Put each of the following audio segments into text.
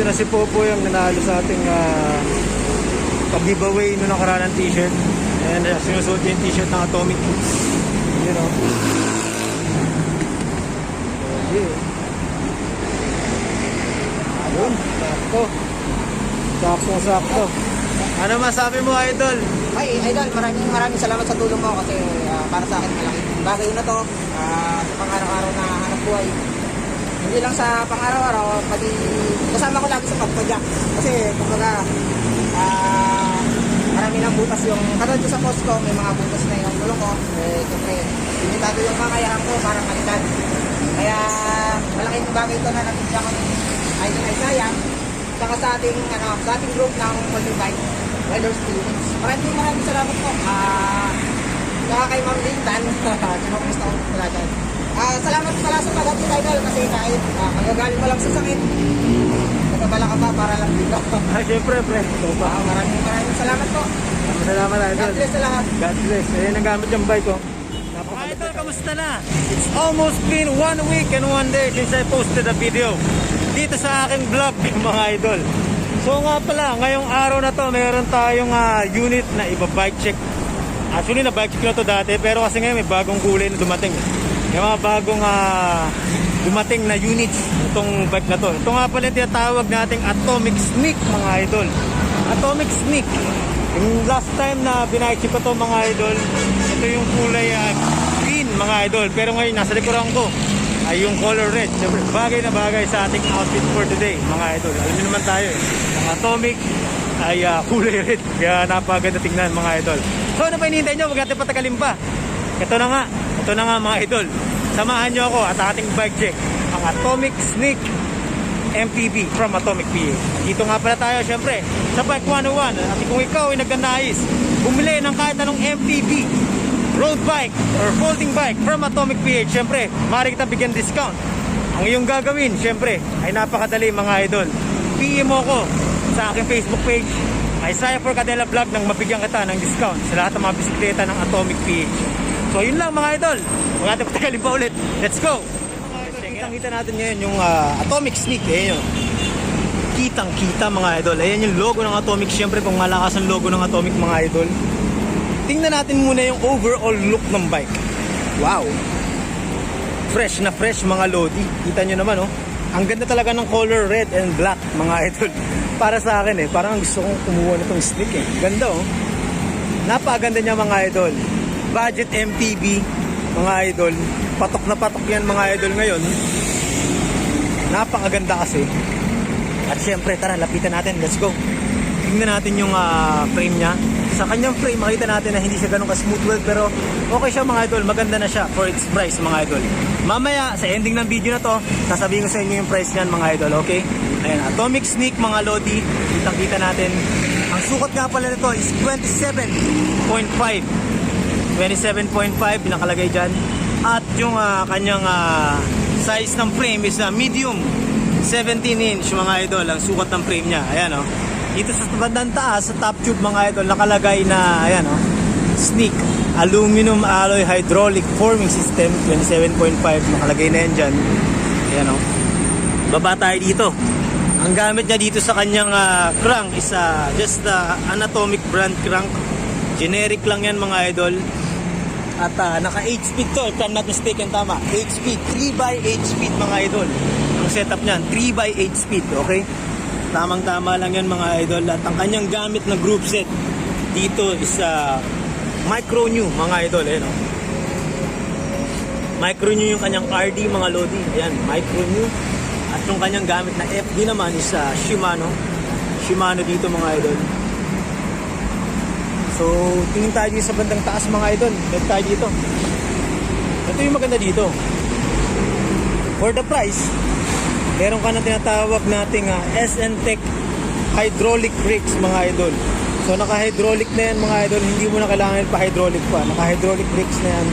ito na si Popo yung nanalo sa ating pag-giveaway nung nakaraan ng t-shirt. And sinusuot yung t-shirt ng Atomic. You know. Yeah. Ayun, sakto. Sakto. Ano masabi mo, Idol? Ay, Idol, maraming salamat sa tulong mo kasi para sa akin malaking bagay na to sa pang-araw-araw na hanap buhay. Hindi lang sa pang-araw-araw, pati kasama ko lagi sa pagpadya. Kasi kumbaga marami ng butas yung katulad ko sa post ko, may mga butas na yung tulong ko. Siyempre, limitado yung kakayahan ko para malitan. Kaya malaking bagay ito na nakikita ko ng Idol Isaiah. Saka sa ating group ng Multibike Riders Teams. Maraming salamat po. Saka kay Ma'am Lintan. Gusto ko pala dyan. Salamat pala sa pag-update, Idol, kasi kahit magagaling mo lang sa sakit, nagabala ka pa para lang dito. Siyempre, pre. Maraming salamat po. Salamat, Idol. God bless sa lahat. God bless. Ayan ang gamit yung bike ko. Mga Idol, kamusta na? It's almost been 1 week and 1 day since I posted a video dito sa aking vlog, mga Idol. So nga pala, ngayong araw na to, meron tayong unit na iba-bike check. Actually, na-bike check na to dati, pero kasi ngayon may bagong kulay na dumating. May mga bagong dumating na units itong bike na to. Ito nga pala yung tinatawag nating Atomic Sneak, mga Idol. Atomic Sneak. Yung last time na binike check ko to, mga Idol, ito yung kulay green, mga Idol. Pero ngayon, nasa likuran ko ay yung color red. Siyempre, bagay na bagay sa ating outfit for today, mga Idol. Alam nyo naman tayo, ang Atomic ay kulay red. Kaya napaganda tingnan, mga Idol. So ano pa hinihintay nyo? Huwag natin patagalin pa. Ito na nga, mga Idol. Samahan nyo ako at ating bike check, ang Atomic Sneak MTB from Atomic PH. Dito nga pala tayo, syempre, sa Bike 101. At kung ikaw ay nagnanais bumili ng kahit anong MTB road bike or folding bike from Atomic PH, syempre, maaari kita bigyan discount. Ang iyong gagawin, syempre, ay napakadali, mga Idol. PM mo ko sa aking Facebook page, Isaiah for Cadela Vlog, nang mabigyan kita ng discount sa lahat ng mga bisikleta ng Atomic PH. So yun lang, mga Idol. Huwag natin patagalin pa ulit. Let's go! Kitang-kita natin ngayon yung Atomic Sneak. Ayan yun. Kitang-kita, mga Idol. Ayan yung logo ng Atomic. Syempre, kung malakas ang logo ng Atomic, mga Idol. Tingnan natin muna yung overall look ng bike. Wow! Fresh na fresh, mga Lodi. Kita nyo naman, oh. Ang ganda talaga ng color red and black, mga Idol. Para sa akin, parang gusto kong kumuha nitong Sneak, Ganda, oh. Napakaganda niya, mga Idol. Budget MTB, mga Idol. Patok na patok yan, mga Idol, ngayon. Napakaganda kasi. At syempre, tara, lapitan natin. Let's go. Tingnan natin yung frame niya. Sa kanyang frame, makita natin na hindi siya ganun ka-smooth weld, pero okay siya, mga Idol. Maganda na siya for its price, mga Idol. Mamaya, sa ending ng video na to, sasabihin ko sa inyo yung price niyan, mga Idol, okay? Ayan, Atomic Sneak, mga Lodi. Kitang-kita natin. Ang sukat nga pala nito is 27.5. 27.5, nakalagay dyan. At yung kanyang size ng frame is medium. 17 inch, mga Idol, ang sukat ng frame niya. Ayan, oh. Dito sa bandang taas, sa top tube, mga Idol, nakalagay na, ayan, oh, Sneak Aluminum Alloy Hydraulic Forming System 27.5, nakalagay na yan dyan. Ayan, oh. Baba tayo dito. Ang gamit niya dito sa kanyang crank is just an Atomic brand crank. Generic lang yan, mga Idol. At naka 8 speed to, if I'm not mistaken, tama. 8 speed, 3x8 speed, mga Idol. Ang setup niyan, 3x8 speed, okay? Tamang-tama lang yan, mga Idol. At ang kanyang gamit na group set dito is Micro New, mga Idol. Ayan, oh. Micro New yung kanyang RD, mga Lodi. Ayan, Micro New. At yung kanyang gamit na FD naman is Shimano. Shimano dito, mga Idol. So, tingin tayo sa bandang taas, mga Idol. Tingin tayo dito. Ito yung maganda dito. For the price, meron ka na tinatawag nating SN Tech hydraulic brakes, mga Idol. So, naka-hydraulic na yan, mga Idol. Hindi mo na kailangan pa-hydraulic pa. Naka-hydraulic brakes na yan.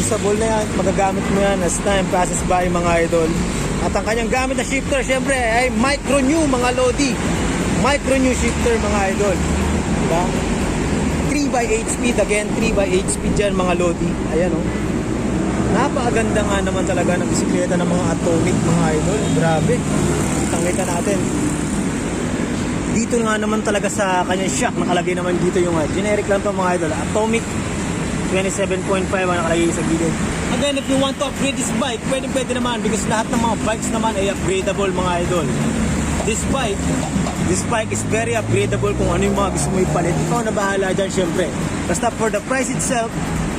Usable na yan. Magagamit mo yan as time passes by, mga Idol. At ang kanyang gamit na shifter, syempre, ay Micro New, mga Lodi. Micro New shifter, mga Idol. Diba? 3x8 speed, again, 3x8 speed dyan, mga Lodi. Ayan, oh. Napakaganda nga naman talaga ng bisikleta ng mga Atomic, mga idol. Grabe. Kitang-kita natin. Dito nga naman talaga sa kanyang shock, nakalagay naman dito yung generic lang to mga idol. Atomic 27.5 ang nakalagay sa gilid. Again, if you want to upgrade this bike, pwede naman because lahat ng mga bikes naman ay upgradable mga idol. This bike is very upgradable kung ano yung mga gusto mo ipalit. Ikaw na bahala dyan syempre. Basta for the price itself,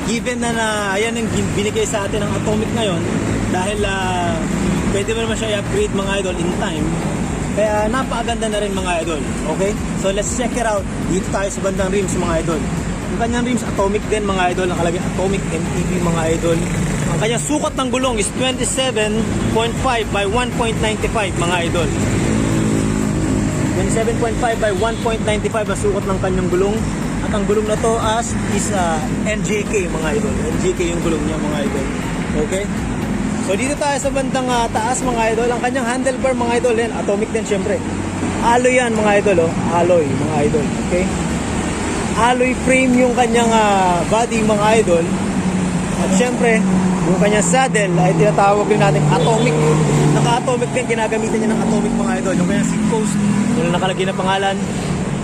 given na ayan ang binigay sa atin ng Atomic ngayon, dahil pwede mo naman siya i-upgrade mga idol in time. Kaya napakaganda na rin mga idol. Okay? So let's check it out. Dito tayo sa bandang rims mga idol. Yung kanyang rims Atomic din mga idol. Nakalagay Atomic MTB mga idol. Ang kanyang sukat ng gulong is 27.5 by 1.95 mga idol. 27.5 by 1.95 ang sukat ng kanyang gulong. At ang gulong na to is NJK mga idol. NJK yung gulong niya mga idol. Okay? So dito tayo sa bandang taas mga idol. Ang kanyang handlebar mga idol yan, Atomic din syempre. Alloy yan mga idol, oh. Alloy mga idol. Okay? Alloy frame yung kanyang body mga idol. At syempre, yung kanyang saddle ay tinatawag din natin Atomic. Naka-Atomic din, ginagamitan niya ng Atomic mga idol. Yung kanyang seat post, yung nakalagay na pangalan.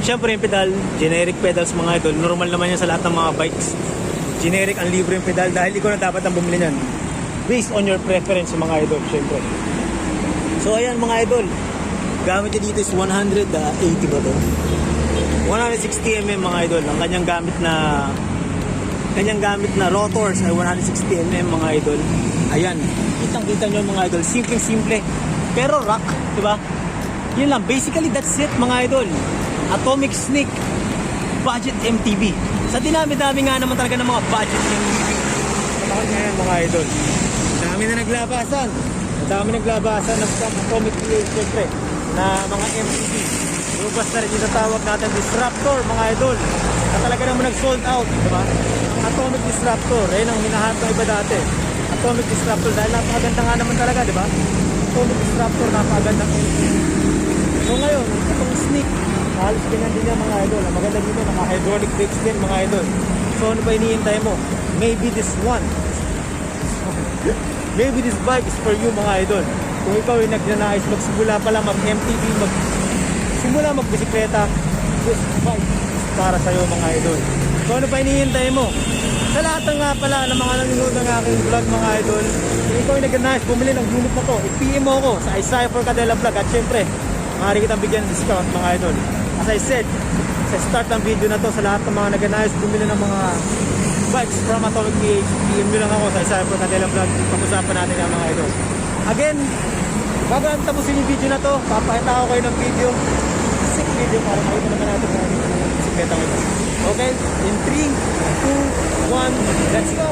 Syempre yung pedal, generic pedals mga idol. Normal naman yan sa lahat ng mga bikes. Generic ang libre yung pedal dahil ikaw na dapat ang bumili niyan. Based on your preference mga idol, syempre. So ayan mga idol, gamit niya dito is 180 ba to? 160mm mga idol. Ang kanyang gamit na rotors ay 160mm mga idol. Ayan, kitang-kita nyo mga idol. Simple-simple. Pero rock, di ba? Yun lang, basically that's it mga idol. Atomic Sneak Budget MTB. Sa dinami-dami nga naman talaga ng mga budget MTB. Katakot nga yan mga idol. Dami na naglabasan. Ng Atomic PH syempre na mga MTB. Lubas na rin yung tawag natin Disruptor mga idol. Na talaga naman nag-sold out, diba? Ang Atomic Disruptor, ayun ang hinahanap ng iba dati. Atomic Disruptor dahil napakaganda nga naman talaga, diba? Atomic Disruptor, napakagandang MTB. So ngayon, itong Sneak, halos ganyan din yan mga idol. Ang maganda dito, naka-hydraulic brakes din mga idol. So ano ba hinihintay mo? Maybe this one. Maybe this bike is for you mga idol. Kung ikaw ay nagnanais magsimula pa lang mag-MTB, simula magbisikleta, this bike is para sa'yo mga idol. So ano pa hinihintay mo? Sa lahat nga pala ng mga nanonood ng aking vlog mga idol, kung ikaw ay nagnanais bumili ng unit na to, i-PM mo ako sa Isaiah for Cadela Vlog at syempre, maaari kitang bigyan ng discount mga idol. As I said, sa start ng video na to, sa lahat ng mga nagnanais bumili ng mga bikes from Atomic PH, PM nyo lang ako sa Isaiah for Cadela Vlog. Pag-usapan natin yung mga idol. Again, bago ang tapusin yung video na to, papakita ko kayo ng video. Sick video para makita naman natin kung ano yung bisikleta ngayon. Okay? In 3, 2, 1, let's go!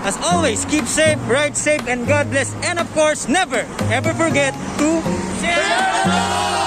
As always, keep safe, ride safe, and God bless. And of course, never, ever forget to share the love!